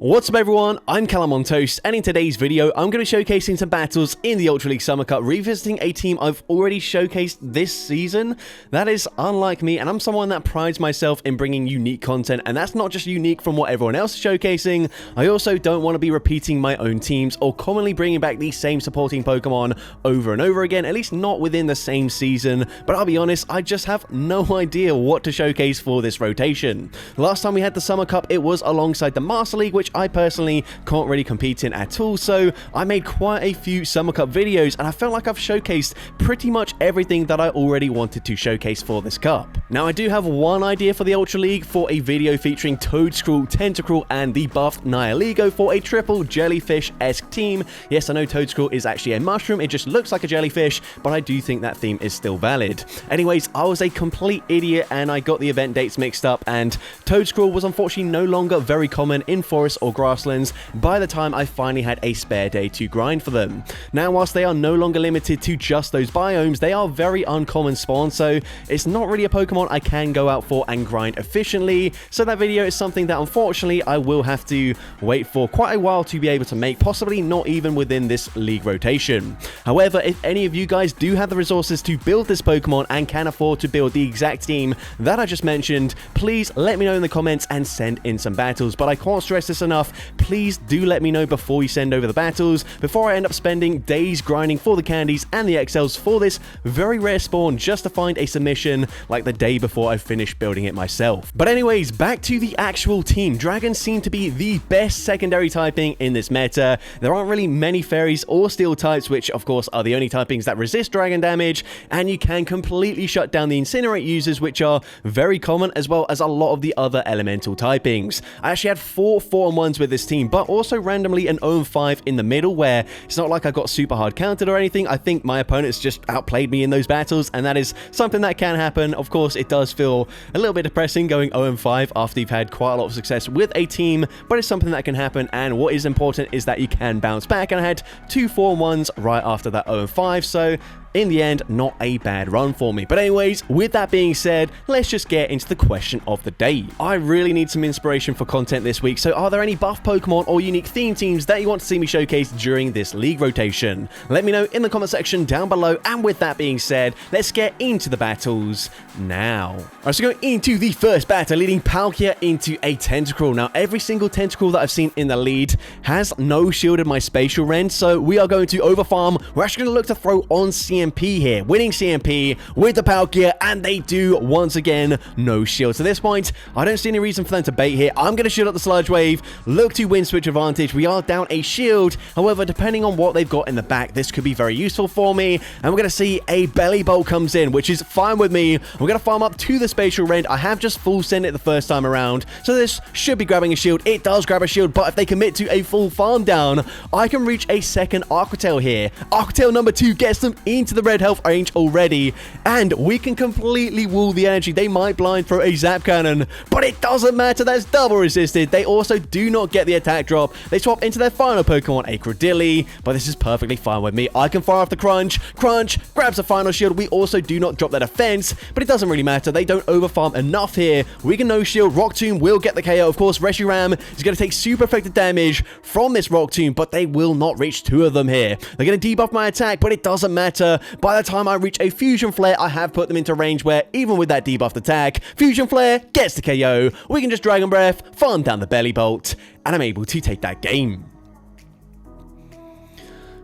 What's up everyone, I'm CallumOnToast, and in today's video I'm going to be showcasing some battles in the Ultra League Summer Cup, revisiting a team I've already showcased this season. That is unlike me, and I'm someone that prides myself in bringing unique content, and that's not just unique from what everyone else is showcasing. I also don't want to be repeating my own teams or commonly bringing back the same supporting Pokemon over and over again, at least not within the same season. But I'll be honest, I just have no idea what to showcase for this rotation. Last time we had the Summer Cup, it was alongside the Master League, which I personally can't really compete in at all, so I made quite a few Summer Cup videos, and I felt like I've showcased pretty much everything that I already wanted to showcase for this cup. Now, I do have one idea for the Ultra League for a video featuring Toedscruel, Tentacruel, and the buffed Nihilego for a triple jellyfish-esque team. Yes, I know Toedscruel is actually a mushroom, it just looks like a jellyfish, but I do think that theme is still valid. Anyways, I was a complete idiot and I got the event dates mixed up, and Toedscruel was unfortunately no longer very common in forests or grasslands by the time I finally had a spare day to grind for them. Now, whilst they are no longer limited to just those biomes, they are very uncommon spawn, so it's not really a Pokemon I can go out for and grind efficiently, so that video is something that unfortunately I will have to wait for quite a while to be able to make, possibly not even within this league rotation. However, if any of you guys do have the resources to build this Pokemon and can afford to build the exact team that I just mentioned, please let me know in the comments and send in some battles. But I can't stress this enough, please do let me know before you send over the battles, before I end up spending days grinding for the candies and the XLs for this very rare spawn just to find a submission like the day before I finish building it myself. But anyways, back to the actual team. Dragons seem to be the best secondary typing in this meta. There aren't really many fairies or steel types, which of course are the only typings that resist dragon damage, and you can completely shut down the incinerate users, which are very common, as well as a lot of the other elemental typings. I actually had 4 4-on-1s with this team, but also randomly an 0-5 in the middle, where it's not like I got super hard countered or anything. I think my opponents just outplayed me in those battles, and that is something that can happen. Of course, it does feel a little bit depressing going 0-5 after you've had quite a lot of success with a team, but it's something that can happen, and what is important is that you can bounce back, and I had 2 4-on-1s right after that 0-5, so in the end, not a bad run for me. But anyways, with that being said, let's just get into the question of the day. I really need some inspiration for content this week, so are there any buff Pokemon or unique theme teams that you want to see me showcase during this league rotation? Let me know in the comment section down below, and with that being said, let's get into the battles now. Alright, so going into the first battle, leading Palkia into a Tentacruel. Now, every single Tentacruel that I've seen in the lead has no shielded my Spatial Rend, so we are going to overfarm. We're actually going to look to throw on CMP here, winning CMP with the Palkia, and they do once again no shield. So at this point, I don't see any reason for them to bait here. I'm going to shield up the Sludge Wave, look to win switch advantage. We are down a shield, however, depending on what they've got in the back, this could be very useful for me, and we're going to see a Belly Bolt comes in, which is fine with me. We're going to farm up to the Spatial Rend. I have just full sent it the first time around, so this should be grabbing a shield. It does grab a shield, but if they commit to a full farm down, I can reach a second Aqua Tail here. Aqua Tail number 2 gets them into the red health range already, and we can completely wall the energy. They might blind throw a Zap Cannon, but it doesn't matter. That's double resisted. They also do not get the attack drop. They swap into their final Pokemon, a Credilli, but this is perfectly fine with me. I can fire off the Crunch. Crunch grabs a final shield. We also do not drop their defense, but it doesn't really matter. They don't overfarm enough here. We can no shield. Rock Tomb will get the KO. Of course, Reshiram is going to take super effective damage from this Rock Tomb, but they will not reach 2 of them here. They're going to debuff my attack, but it doesn't matter. By the time I reach a Fusion Flare, I have put them into range where, even with that debuffed attack, Fusion Flare gets the KO. We can just Dragon Breath, farm down the Belly Bolt, and I'm able to take that game.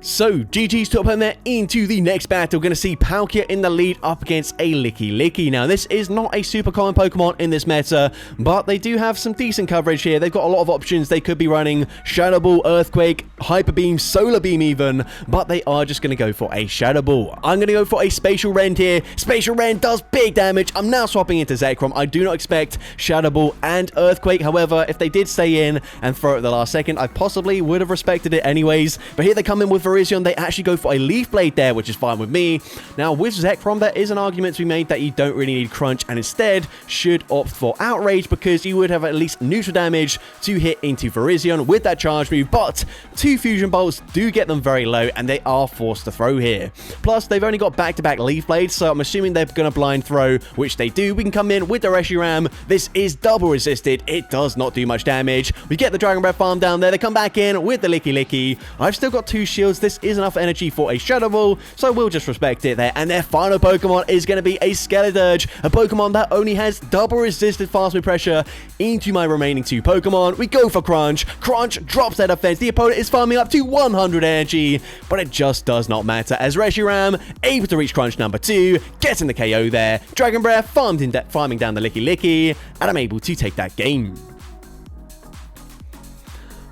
So, GG's to opponent there into the next battle. We're going to see Palkia in the lead up against a Licky. Now, this is not a super common Pokemon in this meta, but they do have some decent coverage here. They've got a lot of options. They could be running Shadow Ball, Earthquake, Hyper Beam, Solar Beam even, but they are just going to go for a Shadow Ball. I'm going to go for a Spatial Rend here. Spatial Rend does big damage. I'm now swapping into Zekrom. I do not expect Shadow Ball and Earthquake. However, if they did stay in and throw it at the last second, I possibly would have respected it anyways. But here they come in with Virizion, they actually go for a Leaf Blade there, which is fine with me. Now, with Zekrom, there is an argument to be made that you don't really need Crunch, and instead should opt for Outrage, because you would have at least neutral damage to hit into Virizion with that charge move, but 2 Fusion Bolts do get them very low, and they are forced to throw here. Plus, they've only got back-to-back Leaf Blades, so I'm assuming they're going to blind throw, which they do. We can come in with the Reshiram. This is double resisted. It does not do much damage. We get the Dragon Breath farm down there. They come back in with the Licky Licky. I've still got 2 shields. This is enough energy for a Shadow Ball, so we'll just respect it there. And their final Pokemon is going to be a Skeledirge, a Pokemon that only has double resisted fast move pressure into my remaining 2 Pokemon. We go for Crunch. Crunch drops their defense. The opponent is farming up to 100 energy, but it just does not matter as Reshiram able to reach Crunch number 2, getting the KO there. Dragon Breath farming down the Licky Licky, and I'm able to take that game.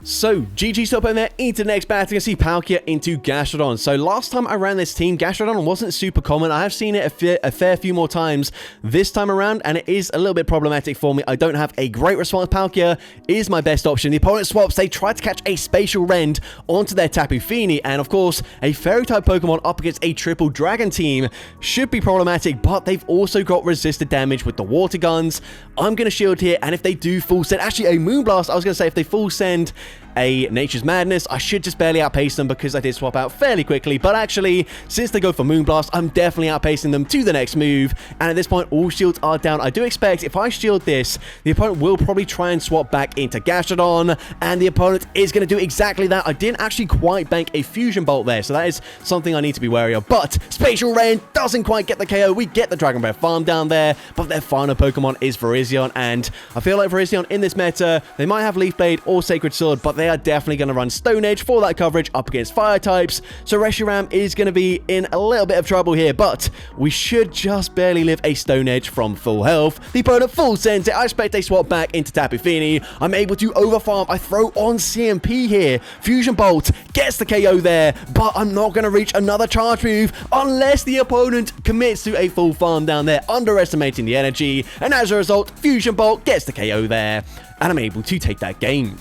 So, GG stop in there into the next battle. You can see Palkia into Gastrodon. So, last time I ran this team, Gastrodon wasn't super common. I have seen it a fair few more times this time around, and it is a little bit problematic for me. I don't have a great response. Palkia is my best option. The opponent swaps. They try to catch a Spatial Rend onto their Tapu Fini, and of course, a Fairy-type Pokemon up against a triple Dragon team should be problematic, but they've also got resisted damage with the Water Guns. I'm going to shield here, and if they do full send, actually a Moonblast, I was going to say if they full send a Nature's Madness, I should just barely outpace them because I did swap out fairly quickly, but actually, since they go for Moonblast, I'm definitely outpacing them to the next move, and at this point, all shields are down. I do expect if I shield this, the opponent will probably try and swap back into Gastrodon, and the opponent is going to do exactly that. I didn't actually quite bank a Fusion Bolt there, so that is something I need to be wary of, but Spatial Rend doesn't quite get the KO. We get the Dragon Breath farm down there, but their final Pokemon is Virizion, and I feel like Virizion in this meta, they might have Leaf Blade or Sacred Sword, but they are definitely going to run Stone Edge for that coverage up against Fire types, so Reshiram is going to be in a little bit of trouble here, but we should just barely live a Stone Edge from full health. The opponent full sends it. I expect they swap back into Tapu Fini. I'm able to overfarm. I throw on CMP here. Fusion Bolt gets the KO there, but I'm not going to reach another charge move unless the opponent commits to a full farm down there, underestimating the energy, and as a result, Fusion Bolt gets the KO there, and I'm able to take that game.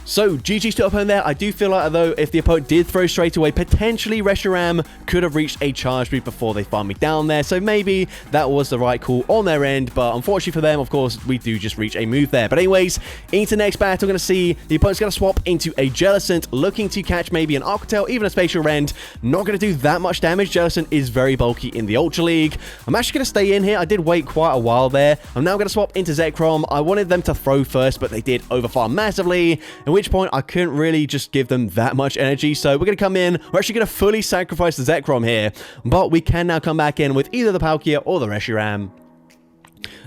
So, GG to opponent there. I do feel like, though, if the opponent did throw straight away, potentially Reshiram could have reached a charge move before they farmed me down there. So, maybe that was the right call on their end. But unfortunately for them, of course, we do just reach a move there. But anyways, into the next battle, we're going to see the opponent's going to swap into a Jellicent, looking to catch maybe an Arctotail, even a Spatial Rend. Not going to do that much damage. Jellicent is very bulky in the Ultra League. I'm actually going to stay in here. I did wait quite a while there. I'm now going to swap into Zekrom. I wanted them to throw first, but they did overfarm massively, in which point I couldn't really just give them that much energy, so we're going to come in. We're actually going to fully sacrifice the Zekrom here, but we can now come back in with either the Palkia or the Reshiram.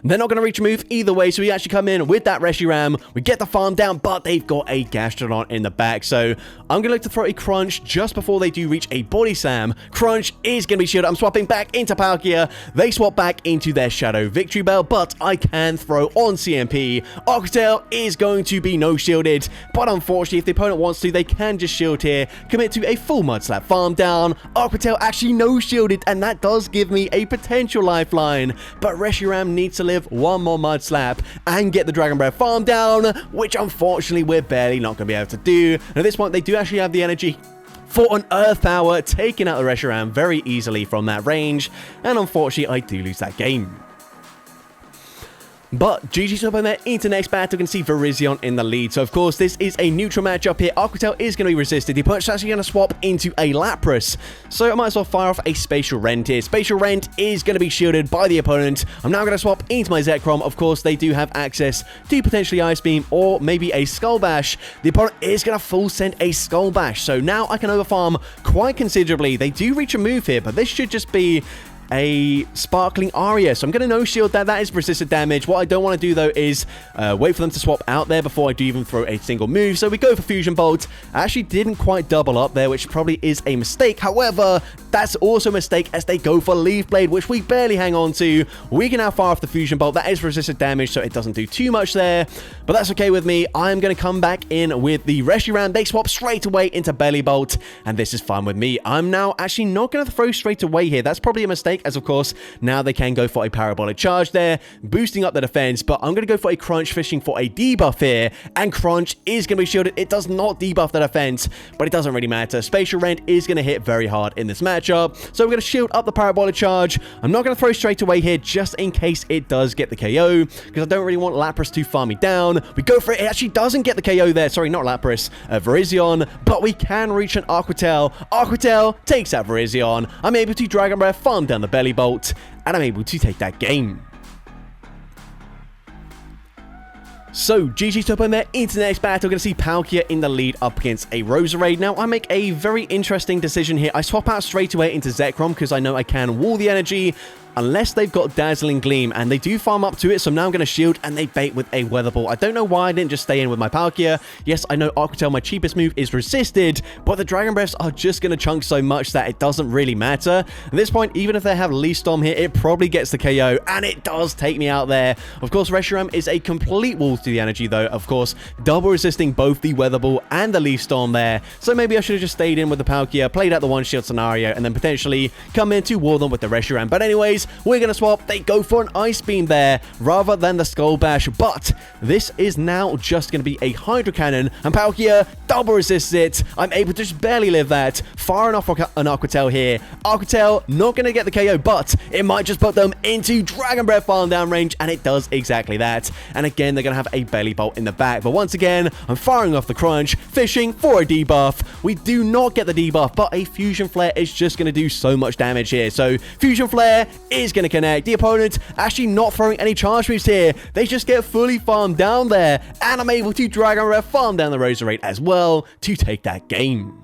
They're not going to reach a move either way, so we actually come in with that Reshiram. We get the farm down, but they've got a Gastrodon in the back, so I'm going to look to throw a Crunch just before they do reach a Body Slam. Crunch is going to be shielded. I'm swapping back into Palkia. They swap back into their Shadow Victory Bell, but I can throw on CMP. Arctotail is going to be no-shielded, but unfortunately, if the opponent wants to, they can just shield here, commit to a full Mud Slap farm down. Arctotail actually no-shielded, and that does give me a potential lifeline, but Reshiram needs to live one more Mud Slap and get the Dragon Breath farm down, which unfortunately we're barely not going to be able to do. And at this point, they do actually have the energy for an Earth Power, taking out the Reshiram very easily from that range, and unfortunately, I do lose that game. But GG's up on there into next battle. You can see Virizion in the lead. So, of course, this is a neutral matchup here. Arctotail is going to be resisted. The opponent's actually going to swap into a Lapras. So, I might as well fire off a Spatial Rend here. Spatial Rend is going to be shielded by the opponent. I'm now going to swap into my Zekrom. Of course, they do have access to potentially Ice Beam or maybe a Skull Bash. The opponent is going to full send a Skull Bash. So, now I can overfarm quite considerably. They do reach a move here, but this should just be a Sparkling Aria, so I'm going to no-shield that. That is resisted damage. What I don't want to do, though, is wait for them to swap out there before I do even throw a single move. So we go for Fusion Bolt. I actually didn't quite double up there, which probably is a mistake. However, that's also a mistake as they go for Leaf Blade, which we barely hang on to. We can now fire off the Fusion Bolt. That is resisted damage, so it doesn't do too much there, but that's okay with me. I'm going to come back in with the Reshiram. They swap straight away into Belly Bolt, and this is fine with me. I'm now actually not going to throw straight away here. That's probably a mistake. mistake, as of course, now they can go for a parabolic charge there, boosting up the defense, but I'm going to go for a Crunch, fishing for a debuff here, and Crunch is going to be shielded. It does not debuff the defense, but it doesn't really matter. Spatial Rend is going to hit very hard in this matchup, so we're going to shield up the parabolic charge. I'm not going to throw straight away here, just in case it does get the KO, because I don't really want Lapras to farm me down. We go for it. It actually doesn't get the KO there. Sorry, not Lapras, Virizion, but we can reach an Aqua Tail. Aqua Tail takes out Virizion. I'm able to Dragon Breath, farm down the Belly Bolt, and I'm able to take that game. So, GG top there, into the next battle. We're going to see Palkia in the lead up against a Roserade. Now, I make a very interesting decision here. I swap out straight away into Zekrom because I know I can wall the energy, unless they've got Dazzling Gleam, and they do farm up to it, so now I'm going to shield, and they bait with a Weather Ball. I don't know why I didn't just stay in with my Palkia. Yes, I know Aqua Tail, my cheapest move, is resisted, but the Dragon Breaths are just going to chunk so much that it doesn't really matter. At this point, even if they have Leaf Storm here, it probably gets the KO, and it does take me out there. Of course, Reshiram is a complete wall to the energy, though. Of course, double resisting both the Weather Ball and the Leaf Storm there, so maybe I should have just stayed in with the Palkia, played out the one-shield scenario, and then potentially come in to wall them with the Reshiram. But anyways, we're going to swap. They go for an Ice Beam there rather than the Skull Bash, but this is now just going to be a Hydro Cannon, and Palkia double resists it. I'm able to just barely live that. Far enough an Aqua Tail here. Aqua Tail not going to get the KO, but it might just put them into Dragon Breath farm down range, and it does exactly that. And again, they're going to have a Belly Bolt in the back, but once again, I'm firing off the Crunch, fishing for a debuff. We do not get the debuff, but a Fusion Flare is just going to do so much damage here. So Fusion Flare is going to connect. The opponent actually not throwing any charge moves here. They just get fully farmed down there, and I'm able to Dragon Breath farm down the Roserade as well to take that game.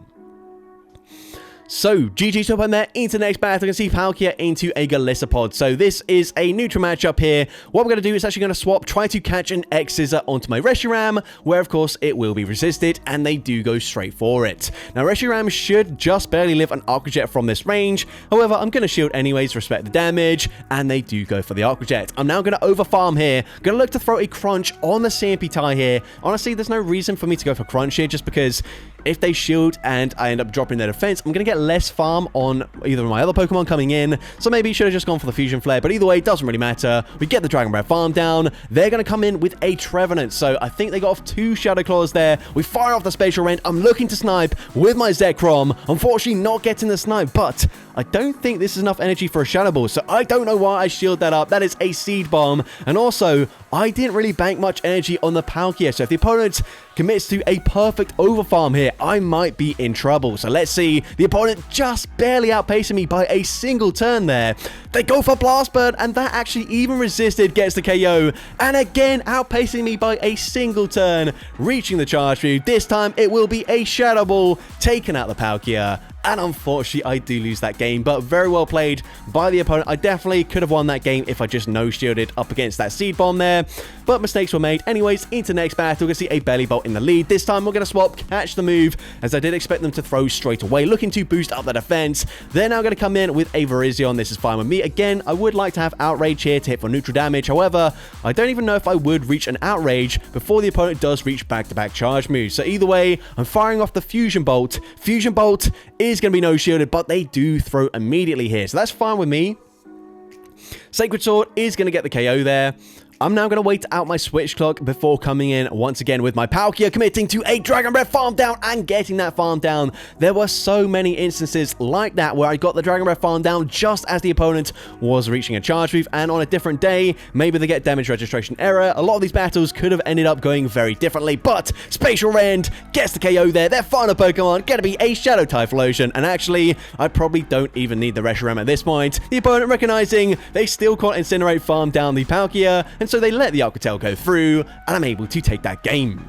So, GG top there, into the next battle. You can see Palkia into a Golisopod. So, this is a neutral matchup here. What we're going to do is actually going to swap, try to catch an X-Scissor onto my Reshiram, where, of course, it will be resisted, and they do go straight for it. Now, Reshiram should just barely live an Aqua Jet from this range. However, I'm going to shield anyways, respect the damage, and they do go for the Aqua Jet. I'm now going to overfarm here. Going to look to throw a Crunch on the CMP tie here. Honestly, there's no reason for me to go for Crunch here, just because if they shield and I end up dropping their defense, I'm going to get less farm on either of my other Pokemon coming in, so maybe you should have just gone for the Fusion Flare, but either way, it doesn't really matter. We get the Dragon Breath farm down. They're going to come in with a Trevenant, so I think they got off 2 Shadow Claws there. We fire off the Spatial Rend. I'm looking to snipe with my Zekrom. Unfortunately, not getting the snipe, but I don't think this is enough energy for a Shadow Ball, so I don't know why I shield that up. That is a Seed Bomb, and also, I didn't really bank much energy on the Palkia, so if the opponent commits to a perfect overfarm here, I might be in trouble. So let's see. The opponent just barely outpacing me by a single turn there. They go for Blast Bird, and that actually even resisted, gets the KO. And again, outpacing me by a single turn, reaching the charge move. This time, it will be a Shadow Ball, taking out the Palkia. And unfortunately, I do lose that game, but very well played by the opponent. I definitely could have won that game if I just no-shielded up against that Seed Bomb there, but mistakes were made. Anyways, into next battle, we're going to see a Belly Bolt in the lead. This time, we're going to swap, catch the move, as I did expect them to throw straight away, looking to boost up the defense. They're now going to come in with a Virizion. This is fine with me. Again, I would like to have Outrage here to hit for neutral damage. However, I don't even know if I would reach an Outrage before the opponent does reach back-to-back charge moves. So either way, I'm firing off the Fusion Bolt. Fusion Bolt is going to be no shielded, but they do throw immediately here, so that's fine with me. Sacred Sword is going to get the KO there. I'm now going to wait out my switch clock before coming in once again with my Palkia, committing to a Dragon Breath farm down and getting that farm down. There were so many instances like that where I got the Dragon Breath farm down just as the opponent was reaching a charge move, and on a different day, maybe they get damage registration error. A lot of these battles could have ended up going very differently, but Spatial Rend gets the KO there. Their final Pokemon going to be a Shadow Typhlosion, and actually, I probably don't even need the Reshiram at this point. The opponent recognizing they still can't Incinerate farm down the Palkia, and so they let the Aqua Tail go through, and I'm able to take that game.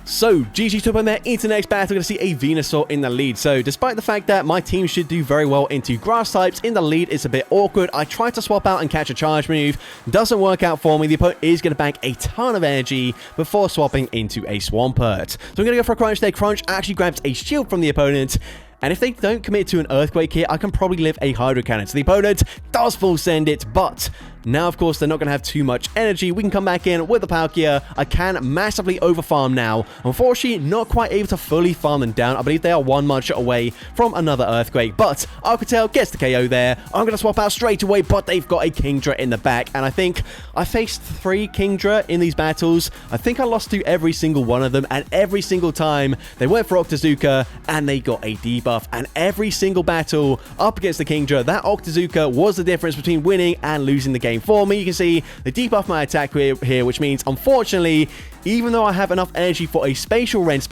So, GG top there, into the next battle, we're going to see a Venusaur in the lead. So, despite the fact that my team should do very well into grass types, in the lead it's a bit awkward. I try to swap out and catch a charge move. Doesn't work out for me. The opponent is going to bank a ton of energy before swapping into a Swampert. So, I'm going to go for a Crunch there. Crunch actually grabs a shield from the opponent. And if they don't commit to an Earthquake here, I can probably live a Hydro Cannon. So the opponent does full send it, but Now, of course, they're not going to have too much energy. We can come back in with the Palkia. I can massively overfarm now. Unfortunately, not quite able to fully farm them down. I believe they are one Mud Shot away from another Earthquake, but Arctotail gets the KO there. I'm going to swap out straight away, but they've got a Kingdra in the back, and I think I faced 3 Kingdra in these battles. I think I lost to every single one of them, and every single time they went for Octazooka, and they got a debuff, and every single battle up against the Kingdra, that Octazooka was the difference between winning and losing the game for me. You can see they debuff my attack here, which means, unfortunately, even though I have enough energy for a Spatial Rent,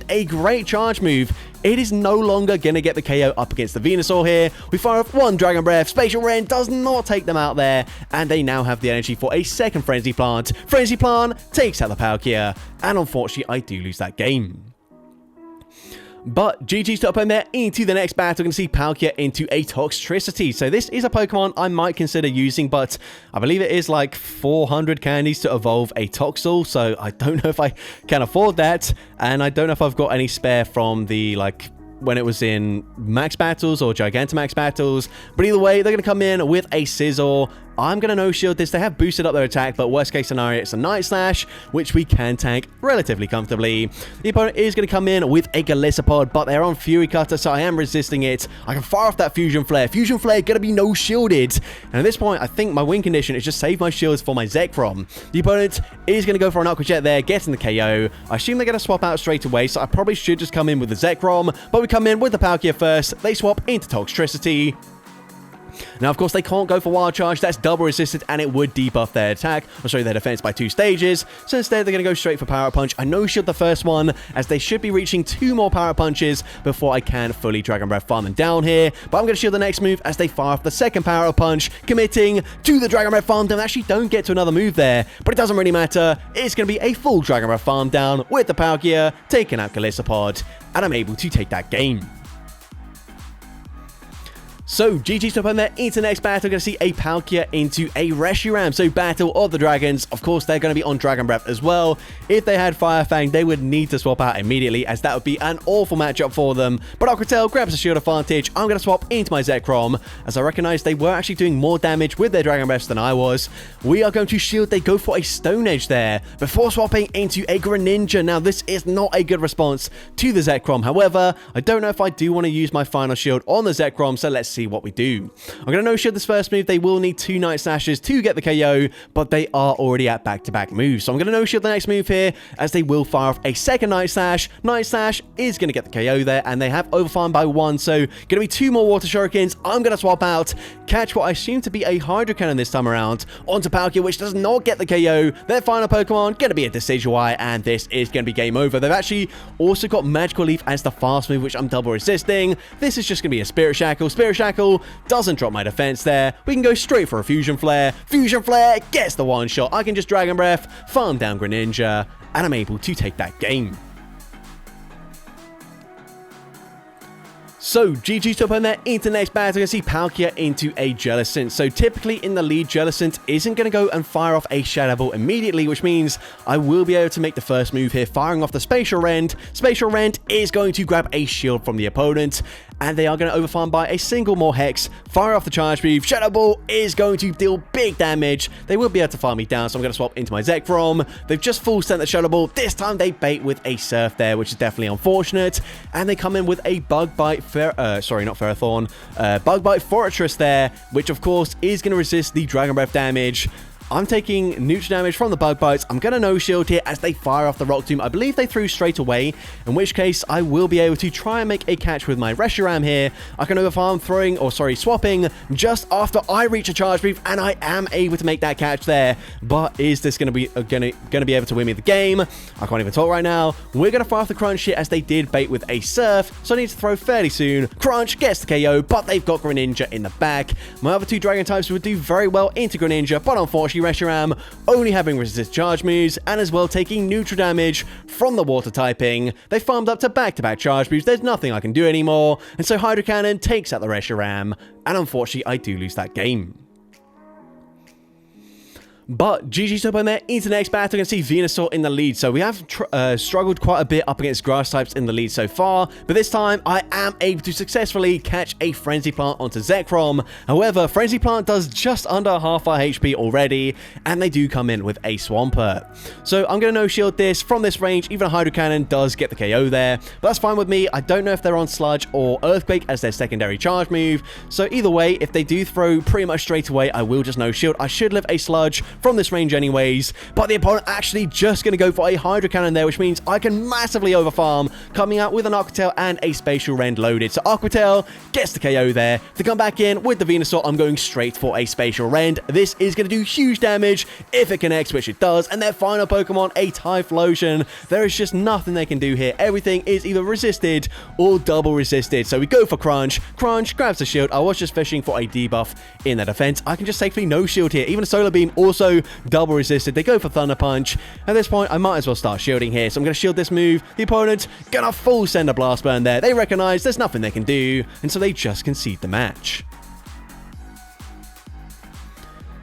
a great charge move, it is no longer going to get the KO up against the Venusaur here. We fire off 1 Dragon Breath. Spatial Rent does not take them out there, and they now have the energy for a second Frenzy Plant. Frenzy Plant takes out the Palkia, and unfortunately, I do lose that game. But GG's to up in there into the next battle. We're going to see Palkia into a Toxtricity. So this is a Pokemon I might consider using, but I believe it is like 400 candies to evolve a Toxel. So I don't know if I can afford that. And I don't know if I've got any spare from the, like, when it was in Max Battles or Gigantamax Battles. But either way, they're going to come in with a Scizor. I'm going to no-shield this. They have boosted up their attack, but worst case scenario, it's a Night Slash, which we can tank relatively comfortably. The opponent is going to come in with a Golisopod, but they're on Fury Cutter, so I am resisting it. I can fire off that Fusion Flare. Fusion Flare going to be no-shielded. And at this point, I think my win condition is just save my shields for my Zekrom. The opponent is going to go for an Aqua Jet there, getting the KO. I assume they're going to swap out straight away, so I probably should just come in with the Zekrom, but we come in with the Palkia first. They swap into Toxtricity. Now, of course, they can't go for Wild Charge. That's double resisted, and it would debuff their attack, or sorry, their defense by 2 stages. So instead, they're going to go straight for Power Punch. I no-shield the first one, as they should be reaching 2 more Power Punches before I can fully Dragon Breath farm them down here. But I'm going to shield the next move as they fire off the second Power Punch, committing to the Dragon Breath farm down. They actually don't get to another move there, but it doesn't really matter. It's going to be a full Dragon Breath farm down with the Palkia, taking out Golisopod, and I'm able to take that game. So, GG's to up in there into the next battle. We're going to see a Palkia into a Reshiram. So, Battle of the Dragons. Of course, they're going to be on Dragon Breath as well. If they had Fire Fang, they would need to swap out immediately, as that would be an awful matchup for them. But Aquatail grabs a shield advantage. I'm going to swap into my Zekrom, as I recognize they were actually doing more damage with their Dragon Breaths than I was. We are going to shield. They go for a Stone Edge there, before swapping into a Greninja. Now, this is not a good response to the Zekrom. However, I don't know if I do want to use my final shield on the Zekrom, so let's see what we do. I'm going to no-shield this first move. They will need 2 Night Slashes to get the KO, but they are already at back-to-back moves. So I'm going to no-shield the next move here, as they will fire off a second Night Slash. Night Slash is going to get the KO there, and they have overfarmed by 1, so going to be 2 more Water Shurikens. I'm going to swap out, catch what I assume to be a Hydro Cannon this time around, onto Palkia, which does not get the KO. Their final Pokemon going to be a Decidueye, and this is going to be game over. They've actually also got Magical Leaf as the fast move, which I'm double resisting. This is just going to be a Spirit Shackle. Spirit Shackle doesn't drop my defense there. We can go straight for a Fusion Flare. Fusion Flare gets the one shot. I can just Dragon Breath, farm down Greninja, and I'm able to take that game. So, GG's to up in there into the next battle. We're going to see Palkia into a Jellicent. So, typically in the lead, Jellicent isn't going to go and fire off a Shadow Ball immediately, which means I will be able to make the first move here, firing off the Spatial Rent. Spatial Rent is going to grab a shield from the opponent, and they are going to overfarm by a single more Hex, fire off the Charge Move. Shadow Ball is going to deal big damage. They will be able to farm me down, so I'm going to swap into my Zekrom. They've just full sent the Shadow Ball. This time they bait with a Surf there, which is definitely unfortunate, and they come in with a Bug Bite Bug Bite Fortress there, which of course is going to resist the Dragon Breath damage. I'm taking neutral damage from the Bug Bites. I'm going to no-shield here as they fire off the Rock Tomb. I believe they threw straight away, in which case I will be able to try and make a catch with my Reshiram here. I can overfarm swapping just after I reach a Charge Move, and I am able to make that catch there. But is this going to be able to win me the game? I can't even talk right now. We're going to fire off the Crunch here, as they did bait with a Surf, so I need to throw fairly soon. Crunch gets the KO, but they've got Greninja in the back. My other 2 Dragon types would do very well into Greninja, but unfortunately Reshiram only having resist charge moves, and as well taking neutral damage from the water typing. They farmed up to back-to-back charge moves. There's nothing I can do anymore, and so Hydro Cannon takes out the Reshiram, and unfortunately I do lose that game. But GG's up on there. Into the next battle, you can see Venusaur in the lead. So we have struggled quite a bit up against grass types in the lead so far. But this time, I am able to successfully catch a Frenzy Plant onto Zekrom. However, Frenzy Plant does just under half our HP already. And they do come in with a Swampert. So I'm going to no-shield this. From this range, even a Hydro Cannon does get the KO there. But that's fine with me. I don't know if they're on Sludge or Earthquake as their secondary charge move. So either way, if they do throw pretty much straight away, I will just no-shield. I should live a Sludge from this range anyways, but the opponent actually just going to go for a Hydro Cannon there, which means I can massively overfarm, coming out with an Aqua Tail and a Spatial Rend loaded. So Aqua Tail gets the KO there. To come back in with the Venusaur, I'm going straight for a Spatial Rend. This is going to do huge damage if it connects, which it does, and their final Pokemon, a Typhlosion. There is just nothing they can do here. Everything is either resisted or double resisted. So we go for Crunch. Crunch grabs the shield. I was just fishing for a debuff in the defense. I can just safely no shield here. Even a Solar Beam also double resisted. They go for Thunder Punch. At this point, I might as well start shielding here. So I'm going to shield this move. The opponent gonna full send a Blast Burn there. They recognize there's nothing they can do, and so they just concede the match.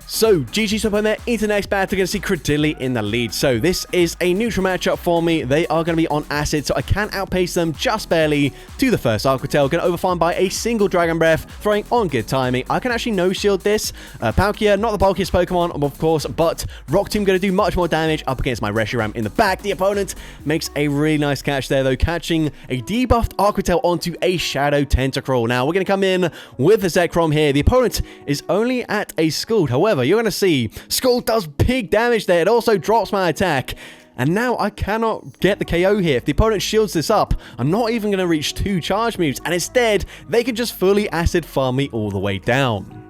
So, GG's up on there. Into the next battle, you're going to see Credilli in the lead. So, this is a neutral matchup for me. They are going to be on Acid, so I can outpace them just barely to the first Aqua Tail. Going to overfarm by a single Dragon Breath, throwing on good timing. I can actually no-shield this. Palkia, not the bulkiest Pokemon, of course, but Rock Tomb going to do much more damage up against my Reshiram in the back. The opponent makes a really nice catch there, though, catching a debuffed Aqua Tail onto a Shadow Tentacruel. Now, we're going to come in with the Zekrom here. The opponent is only at a Scald. However, you're going to see Scald does big damage there. It also drops my attack. And now I cannot get the KO here. If the opponent shields this up, I'm not even going to reach 2 charge moves. And instead, they can just fully acid farm me all the way down.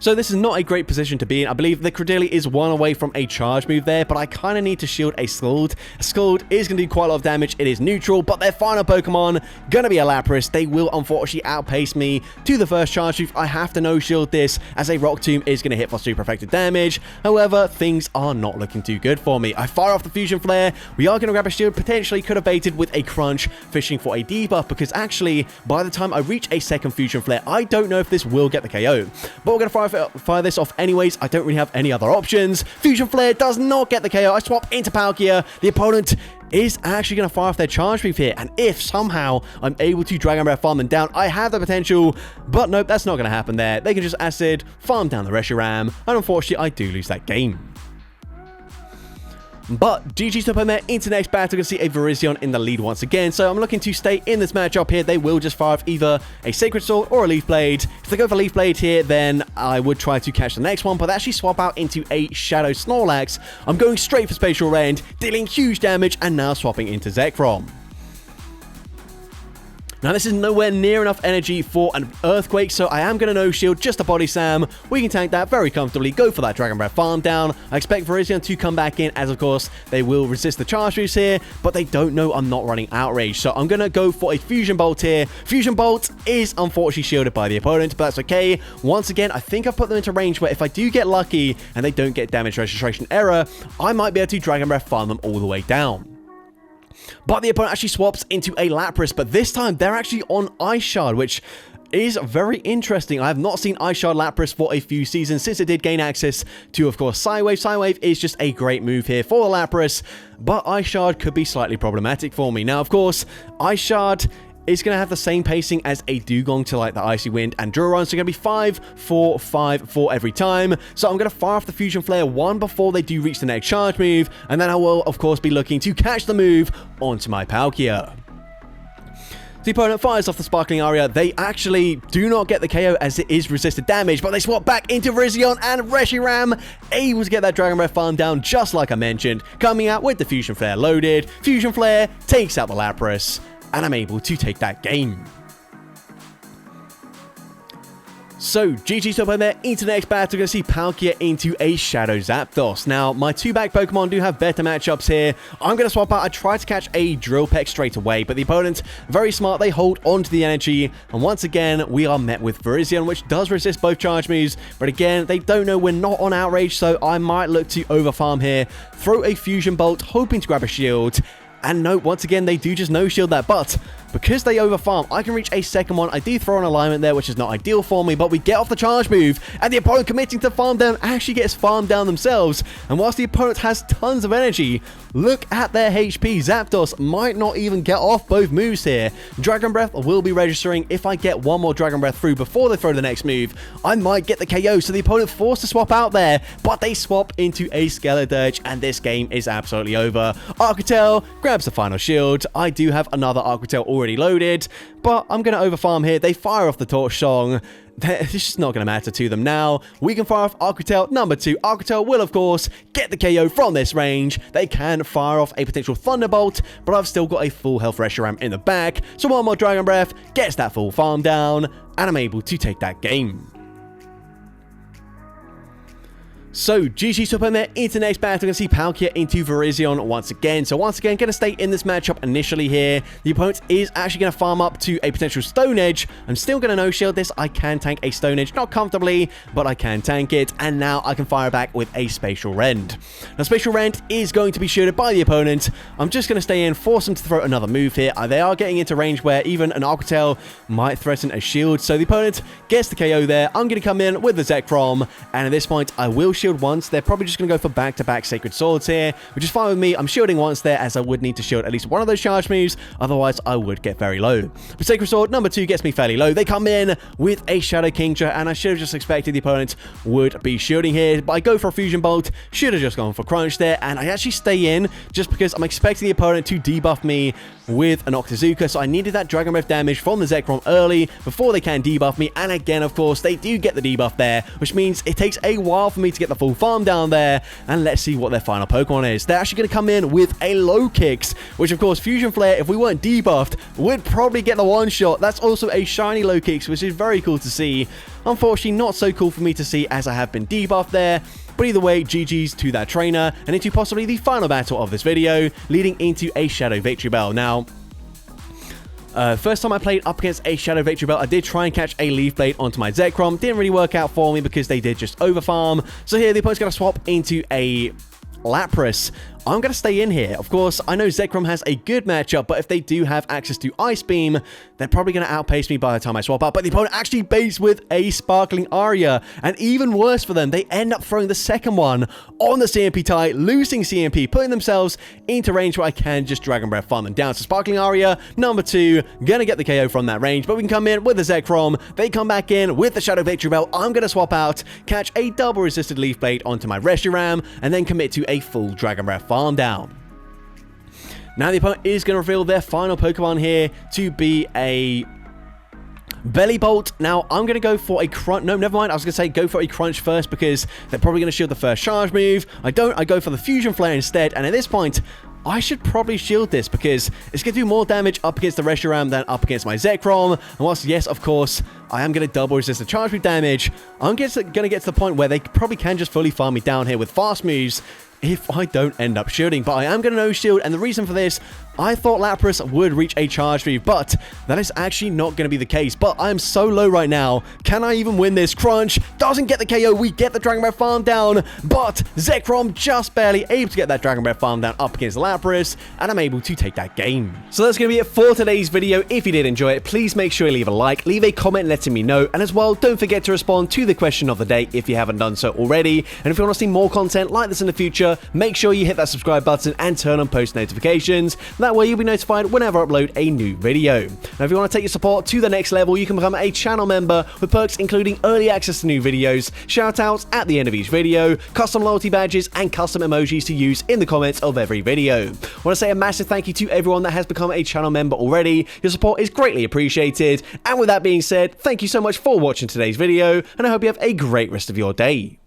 So this is not a great position to be in. I believe the Credilli is 1 away from a charge move there, but I kind of need to shield a Scald. A Scald is going to do quite a lot of damage. It is neutral, but their final Pokemon going to be a Lapras. They will unfortunately outpace me to the first charge move. I have to no-shield this as a Rock Tomb is going to hit for super effective damage. However, things are not looking too good for me. I fire off the Fusion Flare. We are going to grab a shield. Potentially could have baited with a Crunch, fishing for a debuff, because actually, by the time I reach a second Fusion Flare, I don't know if this will get the KO. But we're going to fire this off anyways. I don't really have any other options. Fusion Flare does not get the KO. I swap into Palkia. The opponent is actually going to fire off their charge move here, and if somehow I'm able to Dragon Breath farm them down, I have the potential, but nope, that's not going to happen there. They can just Acid, farm down the Reshiram, and unfortunately, I do lose that game. But GG's up on there. Into the next battle, you can see a Virizion in the lead once again. So I'm looking to stay in this matchup here. They will just fire off either a Sacred Sword or a Leaf Blade. If they go for Leaf Blade here, then I would try to catch the next one, but they actually swap out into a Shadow Snorlax. I'm going straight for Spatial Rend, dealing huge damage, and now swapping into Zekrom. Now, this is nowhere near enough energy for an Earthquake, so I am going to no-shield just a Body Slam. We can tank that very comfortably, go for that Dragon Breath farm down. I expect Virizion to come back in, as of course, they will resist the charge moves here, but they don't know I'm not running Outrage, so I'm going to go for a Fusion Bolt here. Fusion Bolt is unfortunately shielded by the opponent, but that's okay. Once again, I think I've put them into range where if I do get lucky and they don't get damage registration error, I might be able to Dragon Breath farm them all the way down. But the opponent actually swaps into a Lapras, but this time they're actually on Ice Shard, which is very interesting. I have not seen Ice Shard Lapras for a few seasons since it did gain access to, of course, Psywave. Psywave is just a great move here for the Lapras, but Ice Shard could be slightly problematic for me. Now, of course, Ice Shard is going to have the same pacing as a Dugong to like the Icy Wind and Duron, so going to be 5, 4, 5, 4 every time. So I'm going to fire off the Fusion Flare 1 before they do reach the next charge move, and then I will, of course, be looking to catch the move onto my Palkia. The opponent fires off the Sparkling Aria. They actually do not get the KO as it is resisted damage, but they swap back into Virizion, and Reshiram able to get that Dragon Breath farm down just like I mentioned, coming out with the Fusion Flare loaded. Fusion Flare takes out the Lapras, and I'm able to take that game. So, GG's up on there. Into the next battle, we're going to see Palkia into a Shadow Zapdos. Now, my 2-back Pokemon do have better matchups here. I'm going to swap out. I try to catch a Drill Peck straight away, but the opponent, very smart, they hold on to the energy. And once again, we are met with Virizion, which does resist both charge moves. But again, they don't know we're not on Outrage, so I might look to overfarm here. Throw a Fusion Bolt, hoping to grab a shield. And no, once again, they do just no-shield that, but because they overfarm, I can reach a second one. I do throw an alignment there, which is not ideal for me, but we get off the charge move, and the opponent committing to farm down actually gets farmed down themselves. And whilst the opponent has tons of energy, look at their HP. Zapdos might not even get off both moves here. Dragon Breath will be registering. If I get one more Dragon Breath through before they throw the next move, I might get the KO. So the opponent forced to swap out there, but they swap into a Skeledirge, and this game is absolutely over. Arquitel grabs the final shield. I do have another Arquitel already loaded, but I'm going to overfarm here. They fire off the Torch Song. It's just not going to matter to them now. We can fire off Arquitel number 2. Arquitel will, of course, get the KO from this range. They can fire off a potential Thunderbolt, but I've still got a full health Reshiram in the back. So one more Dragon Breath gets that full farm down, and I'm able to take that game. So, GG to put there into the next battle. We're going to see Palkia into Virizion once again. So, once again, going to stay in this matchup initially here. The opponent is actually going to farm up to a potential Stone Edge. I'm still going to no-shield this. I can tank a Stone Edge. Not comfortably, but I can tank it. And now I can fire back with a Spatial Rend. Now, Spatial Rend is going to be shielded by the opponent. I'm just going to stay in, force them to throw another move here. They are getting into range where even an Arquitel might threaten a shield. So, the opponent gets the KO there. I'm going to come in with the Zekrom. And at this point, I will shield once. They're probably just going to go for back-to-back Sacred Swords here, which is fine with me. I'm shielding once there, as I would need to shield at least one of those charge moves, otherwise I would get very low. But Sacred Sword number 2 gets me fairly low. They come in with a Shadow Kingdra, and I should have just expected the opponent would be shielding here, but I go for a Fusion Bolt, should have just gone for Crunch there, and I actually stay in just because I'm expecting the opponent to debuff me with an Octazooka, so I needed that Dragon Breath damage from the Zekrom early before they can debuff me, and again, of course, they do get the debuff there, which means it takes a while for me to get the full farm down there, and let's see what their final Pokemon is. They're actually going to come in with a Low Kicks, which of course, Fusion Flare, if we weren't debuffed, would probably get the one-shot. That's also a shiny Low Kicks, which is very cool to see. Unfortunately, not so cool for me to see as I have been debuffed there. But either way, GG's to that trainer, and into possibly the final battle of this video, leading into a Shadow Victory Bell. Now, first time I played up against a Shadow Victory Bell, I did try and catch a Leaf Blade onto my Zekrom. Didn't really work out for me because they did just overfarm. So here, the opponent's going to swap into a Lapras. I'm going to stay in here. Of course, I know Zekrom has a good matchup, but if they do have access to Ice Beam, they're probably going to outpace me by the time I swap out. But the opponent actually baits with a Sparkling Aria, and even worse for them, they end up throwing the second one on the CMP tie, losing CMP, putting themselves into range where I can just Dragon Breath farm them down. So Sparkling Aria, number 2, going to get the KO from that range, but we can come in with the Zekrom. They come back in with the Shadow Victory Bell. I'm going to swap out, catch a double resisted Leaf Blade onto my Reshiram, and then commit to a full Dragon Breath farm down. Now the opponent is going to reveal their final Pokemon here to be a Belly Bolt. Now I'm going to go for a Crunch. No, never mind. I was going to say go for a Crunch first because they're probably going to shield the first charge move. I go for the Fusion Flare instead, and at this point, I should probably shield this because it's going to do more damage up against the Reshiram than up against my Zekrom. And whilst, yes, of course, I am going to double resist the charge move damage, I'm going to get to the point where they probably can just fully farm me down here with fast moves if I don't end up shielding. But I am going to no shield, and the reason for this, I thought Lapras would reach a charge move, but that is actually not going to be the case. But I am so low right now. Can I even win this? Crunch doesn't get the KO. We get the Dragon Breath farm down, but Zekrom just barely able to get that Dragon Breath farm down up against Lapras, and I'm able to take that game. So that's going to be it for today's video. If you did enjoy it, please make sure you leave a like, leave a comment letting me know, and as well, don't forget to respond to the question of the day if you haven't done so already. And if you want to see more content like this in the future, make sure you hit that subscribe button and turn on post notifications. That way you'll be notified whenever I upload a new video. Now, if you want to take your support to the next level, you can become a channel member with perks including early access to new videos, shoutouts at the end of each video, custom loyalty badges, and custom emojis to use in the comments of every video. I want to say a massive thank you to everyone that has become a channel member already. Your support is greatly appreciated. And with that being said, thank you so much for watching today's video, and I hope you have a great rest of your day.